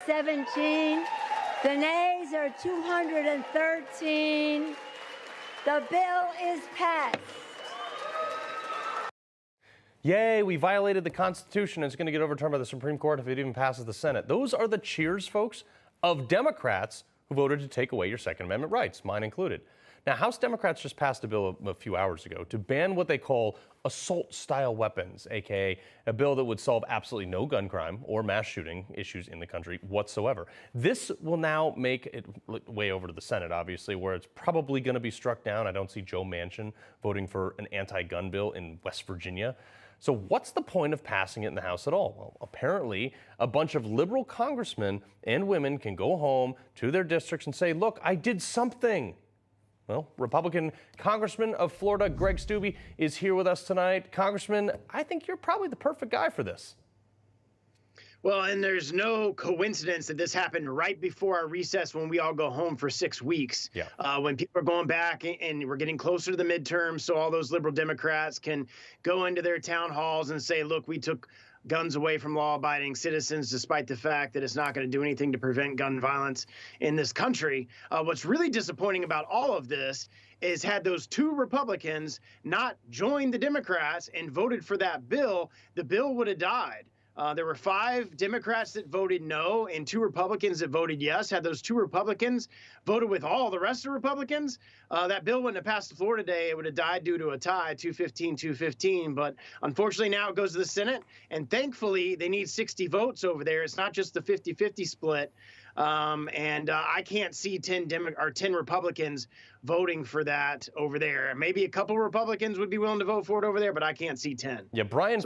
217. The nays are 213. The bill is passed. Yay, we violated the Constitution. It's going to get overturned by the Supreme Court if it even passes the Senate. Those are the cheers, folks, of Democrats who voted to take away your Second Amendment rights, mine included. Now, House Democrats just passed a bill a few hours ago to ban what they call assault-style weapons, a.k.a. a bill that would solve absolutely no gun crime or mass shooting issues in the country whatsoever. This will now make it way over to the Senate, obviously, where it's probably going to be struck down. I don't see Joe Manchin voting for an anti-gun bill in West Virginia. So what's the point of passing it in the House at all? Well, apparently, a bunch of liberal congressmen and women can go home to their districts and say, look, I did something. Well, Republican Congressman of Florida, Greg Steube, is here with us tonight. Congressman, I think you're probably the perfect guy for this. Well, and there's no coincidence that this happened right before our recess when we all go home for 6 weeks. Yeah. When people are going back and we're getting closer to the midterms, so all those liberal Democrats can go into their town halls and say, look, we took guns away from law-abiding citizens, despite the fact that it's not going to do anything to prevent gun violence in this country. What's really disappointing about all of this is had those two Republicans not joined the Democrats and voted for that bill, the bill would have died. There were 5 Democrats that voted no and 2 Republicans that voted yes. Had those 2 Republicans voted with all the rest of the Republicans, that bill wouldn't have passed the floor today. It would have died due to a tie, 215-215. But unfortunately, now it goes to the Senate. And thankfully, they need 60 votes over there. It's not just the 50-50 split. I can't see 10 Republicans voting for that over there. Maybe a couple Republicans would be willing to vote for it over there, but I can't see 10. Yeah, Brian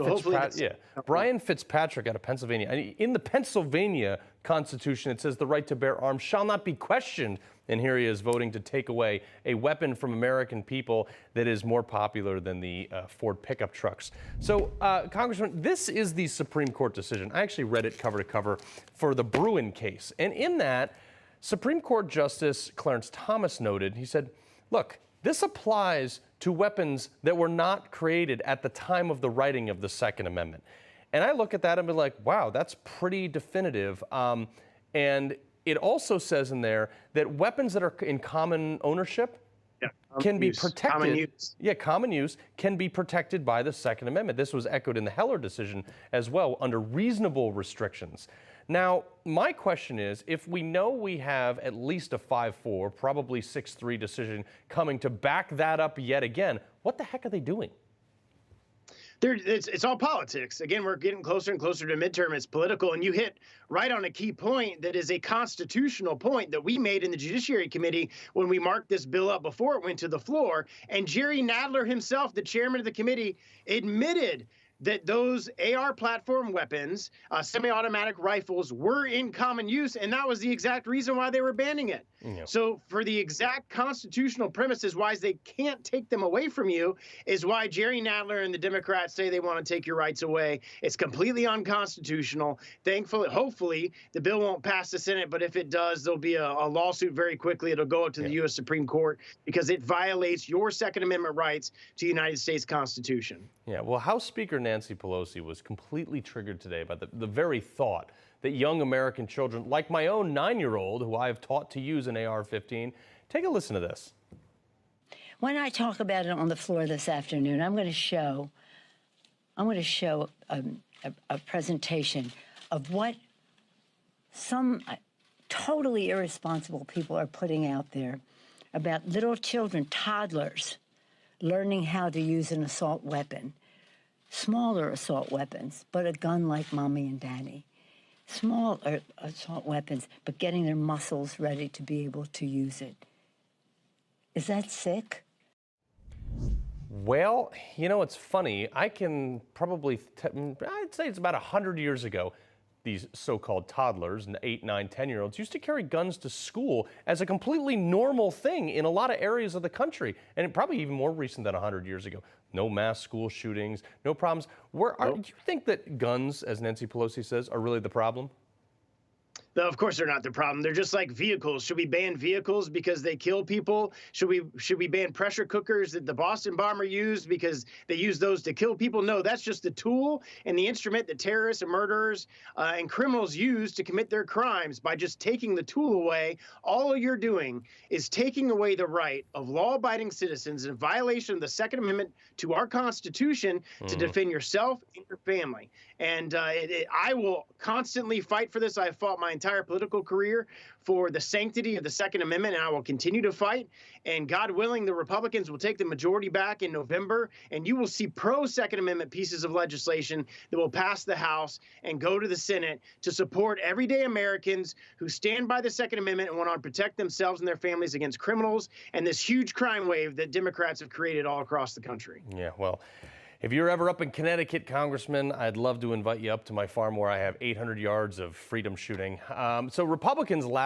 Fitzpatrick out of Pennsylvania. In the Pennsylvania Constitution, it says the right to bear arms shall not be questioned. And here he is voting to take away a weapon from American people that is more popular than the Ford pickup trucks. So, Congressman, this is the Supreme Court decision. I actually read it cover to cover for the Bruin case. And in that, Supreme Court Justice Clarence Thomas noted, he said, look, this applies to weapons that were not created at the time of the writing of the Second Amendment. And I look at that and be like, wow, that's pretty definitive. And it also says in there that weapons that are in common ownership can be protected. Common use. Yeah, common use can be protected by the Second Amendment. This was echoed in the Heller decision as well, under reasonable restrictions. Now, my question is, if we know we have at least a 5-4, probably 6-3 decision coming to back that up yet again, what the heck are they doing? It's all politics. Again, we're getting closer and closer to midterm. It's political. And you hit right on a key point that is a constitutional point that we made in the Judiciary Committee when we marked this bill up before it went to the floor. And Jerry Nadler himself, the chairman of the committee, admitted that those AR platform weapons, semi-automatic rifles, were in common use, and that was the exact reason why they were banning it. Yep. So for the exact constitutional premises why they can't take them away from you is why Jerry Nadler and the Democrats say they want to take your rights away. It's completely unconstitutional. Thankfully, hopefully, the bill won't pass the Senate, but if it does, there'll be a lawsuit very quickly. It'll go up to the U.S. Supreme Court because it violates your Second Amendment rights to the United States Constitution. Yeah, well, House Speaker Nancy Pelosi was completely triggered today by the very thought that young American children, like my own 9-year-old, who I have taught to use an AR-15, take a listen to this. When I talk about it on the floor this afternoon, I'm going to show a presentation of what some totally irresponsible people are putting out there about little children, toddlers, learning how to use an assault weapon, smaller assault weapons, but a gun like mommy and daddy. Small assault weapons, but getting their muscles ready to be able to use it. Is that sick? Well, you know, it's funny. I can probably, I'd say it's about 100 years ago, these so-called toddlers, 8, 9, 10-year-olds, used to carry guns to school as a completely normal thing in a lot of areas of the country, and probably even more recent than 100 years ago. No mass school shootings, no problems. Do you think that guns, as Nancy Pelosi says, are really the problem? Of course, they're not the problem. They're just like vehicles. Should we ban vehicles because they kill people? Should we ban pressure cookers that the Boston bomber used because they use those to kill people? No, that's just the tool and the instrument that terrorists and murderers and criminals use to commit their crimes. By just taking the tool away, all you're doing is taking away the right of law-abiding citizens in violation of the Second Amendment to our Constitution to defend yourself and your family. And I will constantly fight for this. I've fought my entire political career for the sanctity of the Second Amendment, and I will continue to fight. And God willing, the Republicans will take the majority back in November, and you will see pro-Second Amendment pieces of legislation that will pass the House and go to the Senate to support everyday Americans who stand by the Second Amendment and want to protect themselves and their families against criminals and this huge crime wave that Democrats have created all across the country. Yeah, well, if you're ever up in Connecticut, Congressman, I'd love to invite you up to my farm where I have 800 yards of freedom shooting. So Republicans